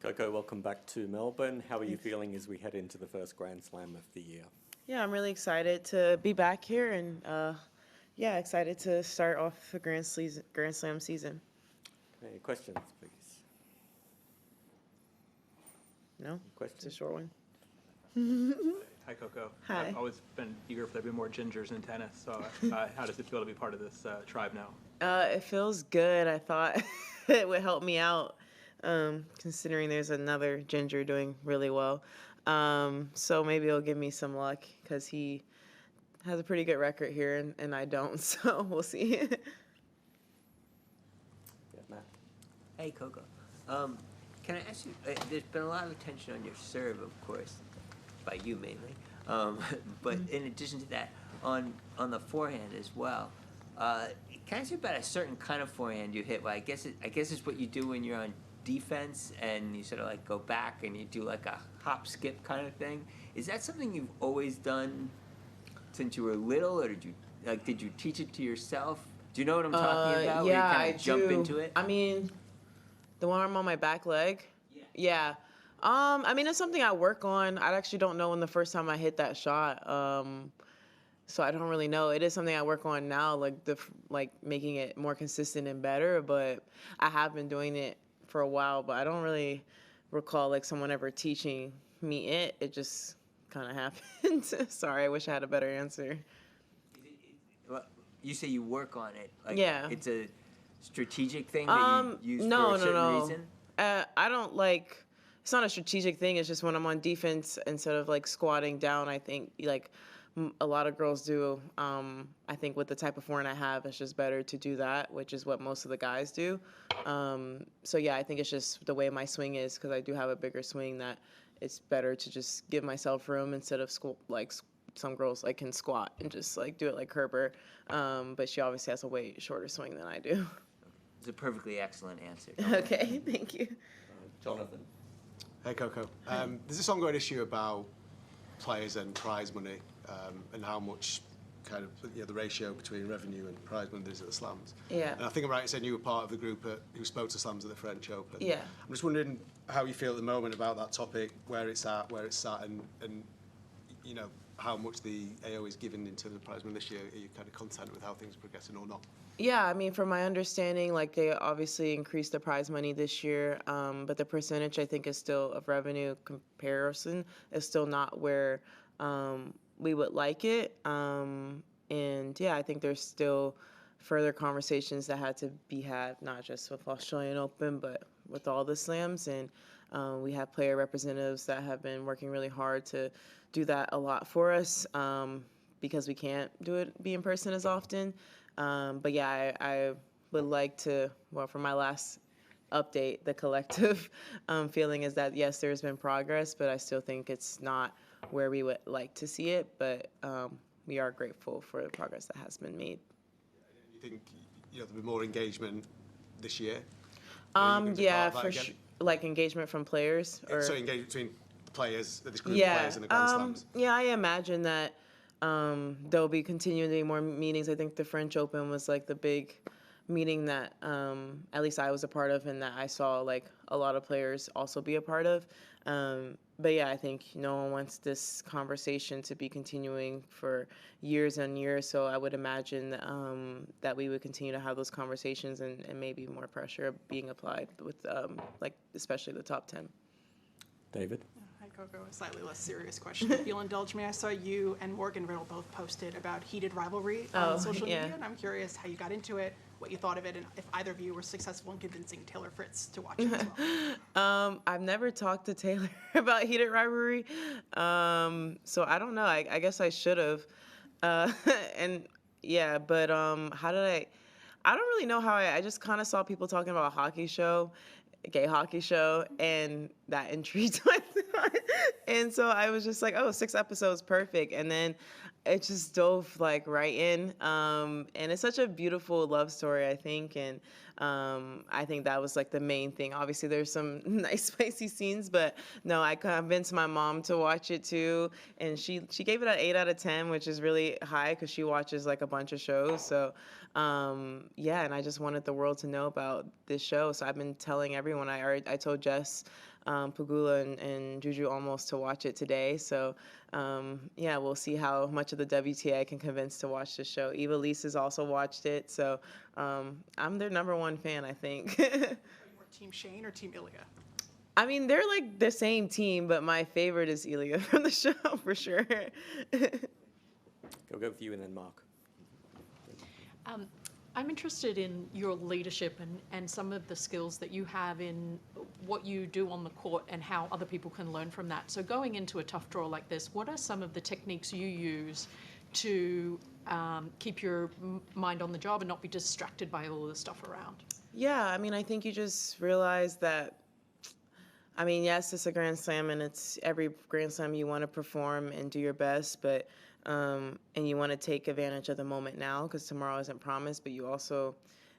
Coco, welcome back to Melbourne. How are you feeling as we head into the first Grand Slam of the year? Yeah, I'm really excited to be back here and, excited to start off the Grand Slam season. Any questions, please? No? Questions? It's a short one. Hi, Coco. Hi. I've always been eager for there to be more gingers in tennis. So how does it feel to be part of this tribe now? It feels good. I thought it would help me out, considering there's another ginger doing really well. So maybe it'll give me some luck because he has a pretty good record here and I don't. So we'll see. Yeah, Matt. Hey, Coco. Can I ask you, there's been a lot of attention on your serve, of course, by you mainly. But in addition to that, on the forehand as well. Can I ask you about a certain kind of forehand you hit? Well, I guess it's what you do when you're on defense and you sort of like go back and you do like a hop skip kind of thing. Is that something you've always done since you were little, or did you teach it to yourself? Do you know what I'm talking about? Yeah, where you kind of jump do. into it? I mean, the one I'm on my back leg? Yeah. I mean, it's something I work on. I actually don't know when the first time I hit that shot. So I don't really know. It is something I work on now, like making it more consistent and better. But I have been doing it for a while, but I don't really recall like someone ever teaching me it. It just kind of happened. Sorry, I wish I had a better answer. Well, you say you work on it. Like, Yeah. It's a strategic thing that you use for a certain reason? I don't like. It's not a strategic thing. It's just when I'm on defense, instead of like squatting down, I think like a lot of girls do. I think with the type of forehand I have, it's just better to do that, which is what most of the guys do. So yeah, I think it's just the way my swing is, because I do have a bigger swing, that it's better to just give myself room instead of like some girls like can squat and just like do it like Kerber. But she obviously has a way shorter swing than I do. It's a perfectly excellent answer. Okay, thank you. Jonathan. Hey, Coco. There's this ongoing issue about players and prize money, and how much kind of the ratio between revenue and prize money there is at the Slams. Yeah. And I think I'm right in saying you were part of the group who spoke to Slams at the French Open. Yeah. I'm just wondering how you feel at the moment about that topic, where it's at, and you know, how much the AO is giving in terms of prize money this year. Are you kind of content with how things are progressing or not? Yeah, I mean, from my understanding, like they obviously increased the prize money this year, but the percentage I think is still of revenue comparison is still not where we would like it. And yeah, I think there's still further conversations that had to be had, not just with Australian Open, but with all the slams. And we have player representatives that have been working really hard to do that a lot for us, because we can't be in person as often. But yeah, I would like to, well, for my last update, the collective feeling is that, yes, there's been progress, but I still think it's not where we would like to see it. But we are grateful for the progress that has been made. You think there'll be more engagement this year? Yeah, for sure. Like engagement from players? So engagement between the players, this group of players in the Grand Slams? Yeah, I imagine that there'll be continuing to be more meetings. I think the French Open was like the big meeting that at least I was a part of, and that I saw like a lot of players also be a part of. But yeah, I think no one wants this conversation to be continuing for years and years. So I would imagine that we would continue to have those conversations, and maybe more pressure being applied with like especially the top 10. David. Hi, Coco. A slightly less serious question, if you'll indulge me. I saw you and Morgan Riddle both posted about heated rivalry on social media, and I'm curious how you got into it, what you thought of it, and if either of you were successful in convincing Taylor Fritz to watch it as well. I've never talked to Taylor about heated rivalry, so I don't know. I guess I should have. And yeah, but how did I don't really know how I just kind of saw people talking about a hockey show, a gay hockey show, and that intrigued my thought. And so I was just like, oh, 6 episodes, perfect. And then it just dove like right in. And it's such a beautiful love story, I think. And I think that was like the main thing. Obviously, there's some nice spicy scenes, but no, I convinced my mom to watch it too, and she gave it an 8 out of 10, which is really high because she watches like a bunch of shows. So yeah, and I just wanted the world to know about this show. So I've been telling everyone. I told Jess Pagula and Juju almost to watch it today. So yeah, we'll see how much of the WTA I can convince to watch the show. Eva Lise has also watched it, so I'm their #1 fan, I think. Are you more Team Shane or Team Ilya? I mean, they're like the same team, but my favorite is Ilya from the show for sure. I'll go with you and then Mark. I'm interested in your leadership and some of the skills that you have in what you do on the court and how other people can learn from that. So going into a tough draw like this, what are some of the techniques you use to keep your mind on the job and not be distracted by all of the stuff around? Yeah, I mean, I think you just realize that, I mean, yes, it's a Grand Slam, and it's every Grand Slam you want to perform and do your best, but and you want to take advantage of the moment now because tomorrow isn't promised, but you also,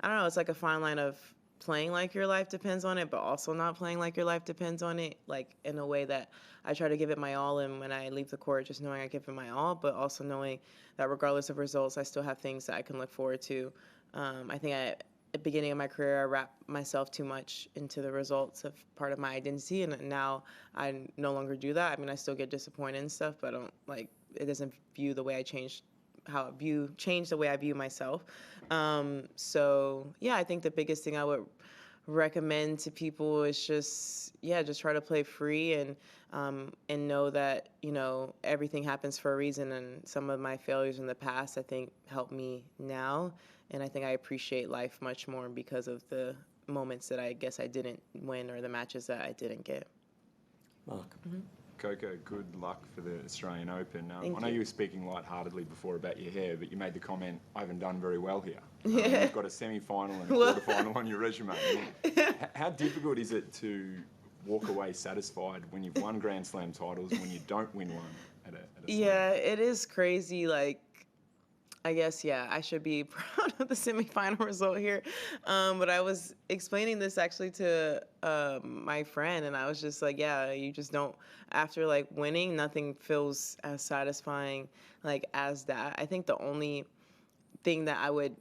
I don't know, it's like a fine line of playing like your life depends on it, but also not playing like your life depends on it, like in a way that I try to give it my all, and when I leave the court, just knowing I give it my all, but also knowing that regardless of results, I still have things that I can look forward to. I think at the beginning of my career, I wrapped myself too much into the results of part of my identity, and now I no longer do that. I mean, I still get disappointed and stuff, but I don't, like, it doesn't view the way I changed change the way I view myself. So yeah, I think the biggest thing I would recommend to people is just try to play free and know that, you know, everything happens for a reason, and some of my failures in the past I think help me now, and I think I appreciate life much more because of the moments that I guess I didn't win or the matches that I didn't get. Mark. Coco, good luck for the Australian Open. I know you. you were speaking lightheartedly before about your hair, but you made the comment, I haven't done very well here. You've got a semi-final and a quarter-final on your resume. How difficult is it to walk away satisfied when you've won Grand Slam titles when you don't win one at a slam? Yeah, it is crazy. Like, I guess, yeah, I should be proud of the semifinal result here. But I was explaining this actually to my friend, and I was just like, yeah, you just don't, after like winning, nothing feels as satisfying like as that. I think the only thing that I would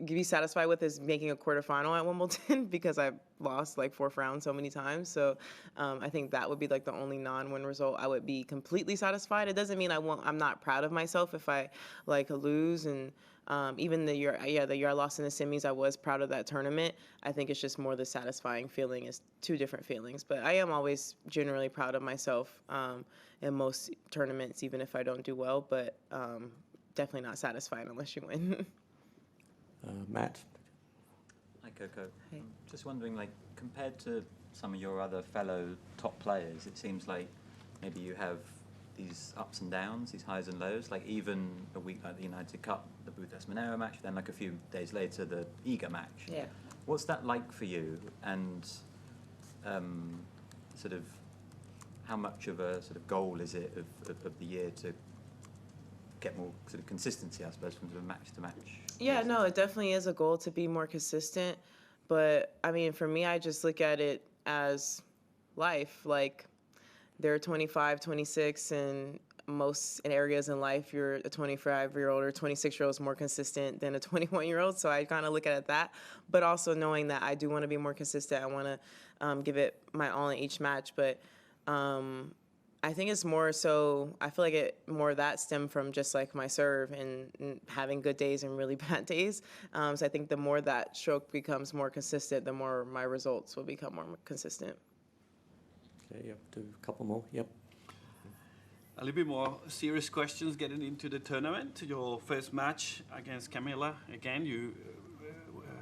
be satisfied with is making a quarterfinal at Wimbledon because I've lost like 4th round so many times. So I think that would be like the only non-win result I would be completely satisfied. It doesn't mean I'm not proud of myself if I like lose, and even the year I lost in the semis, I was proud of that tournament. I think it's just more the satisfying feeling is two different feelings. But I am always generally proud of myself in most tournaments, even if I don't do well, but definitely not satisfied unless you win. Matt. Hi, Coco. Hey. Just wondering, like, compared to some of your other fellow top players, it seems like maybe you have these ups and downs, these highs and lows, like even a week like the United Cup, the Budas Monero match, then like a few days later, the Iga match. Yeah. What's that like for you, and sort of how much of a sort of goal is it of the year to get more sort of consistency, I suppose, from sort of match to match? Yeah, no, it definitely is a goal to be more consistent. But, I mean, for me, I just look at it as life. Like, they're 25, 26, and most in areas in life, you're a 25-year-old or 26-year-old is more consistent than a 21-year-old. So I kind of look at it that. But also knowing that I do want to be more consistent. I want to give it my all in each match. But I think it's more so, I feel like more of that stemmed from just like my serve and having good days and really bad days. So I think the more that stroke becomes more consistent, the more my results will become more consistent. Okay, yep, do a couple more, yep. A little bit more serious questions getting into the tournament. Your first match against Camilla, again, you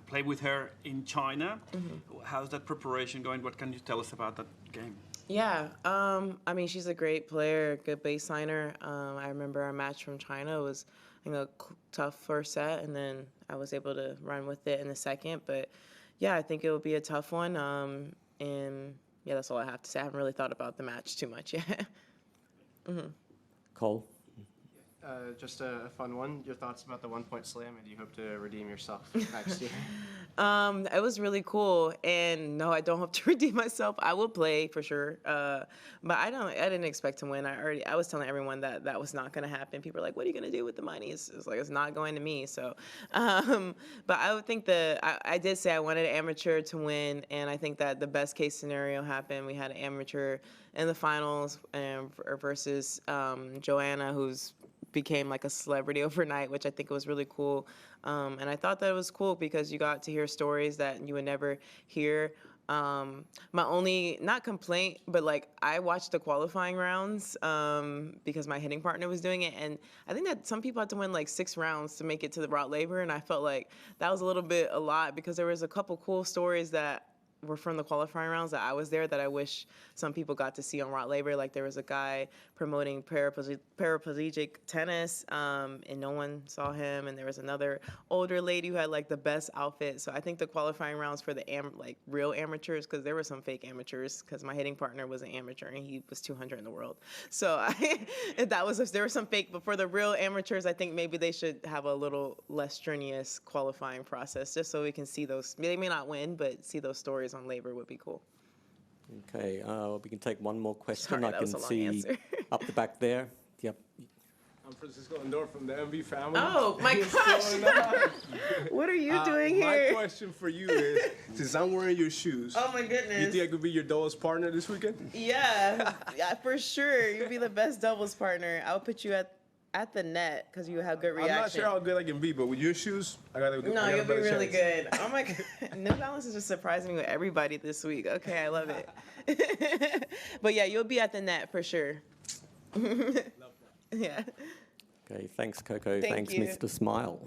played with her in China. Mm-hmm. How's that preparation going? What can you tell us about that game? Yeah, I mean, she's a great player, good baseliner. I remember our match from China was, I think, a tough first set, and then I was able to run with it in the second. But yeah, I think it will be a tough one. And yeah, that's all I have to say. I haven't really thought about the match too much yet. Mm-hmm. Cole? Just a fun one. Your thoughts about the 1-point slam, and do you hope to redeem yourself next year? It was really cool, and no, I don't hope to redeem myself. I will play for sure, but I didn't expect to win. I was telling everyone that was not going to happen. People are like, "What are you going to do with the money?" It's like it's not going to me. So, but I would think I did say I wanted an amateur to win, and I think that the best case scenario happened. We had an amateur in the finals versus Joanna, who's became like a celebrity overnight, which I think was really cool. And I thought that it was cool because you got to hear stories that you would never hear. My only, not complaint, but like I watched the qualifying rounds because my hitting partner was doing it. And I think that some people had to win like 6 rounds to make it to the Rod Laver. And I felt like that was a lot because there was a couple cool stories that were from the qualifying rounds that I was there that I wish some people got to see on Rod Laver. Like there was a guy promoting paraplegic tennis, and no one saw him. And there was another older lady who had like the best outfit. So I think the qualifying rounds for the real amateurs, because there were some fake amateurs, because my hitting partner was an amateur and he was 200 in the world. So there was some fake, but for the real amateurs, I think maybe they should have a little less strenuous qualifying process, just so we can see those. They may not win, but see those stories on Laver would be cool. Okay, we can take one more question. Sorry, I that can was a long see answer. up the back there. Yep. I'm Francisco Lindor from the MV family. Oh my gosh! What are you doing here? My question for you is, since I'm wearing your shoes, Oh my goodness! you think I could be your doubles partner this weekend? Yeah, for sure. You'd be the best doubles partner. I'll put you at the net because you have good reaction. I'm not sure how good I can be, but with your shoes, I got No, you'll be really good. Oh my God. New Balance is just surprising me with everybody this week. Okay, I love it. But yeah, you'll be at the net for sure. Yeah. Okay, thanks, Coco. Thank Thanks, you. Mr. Smile.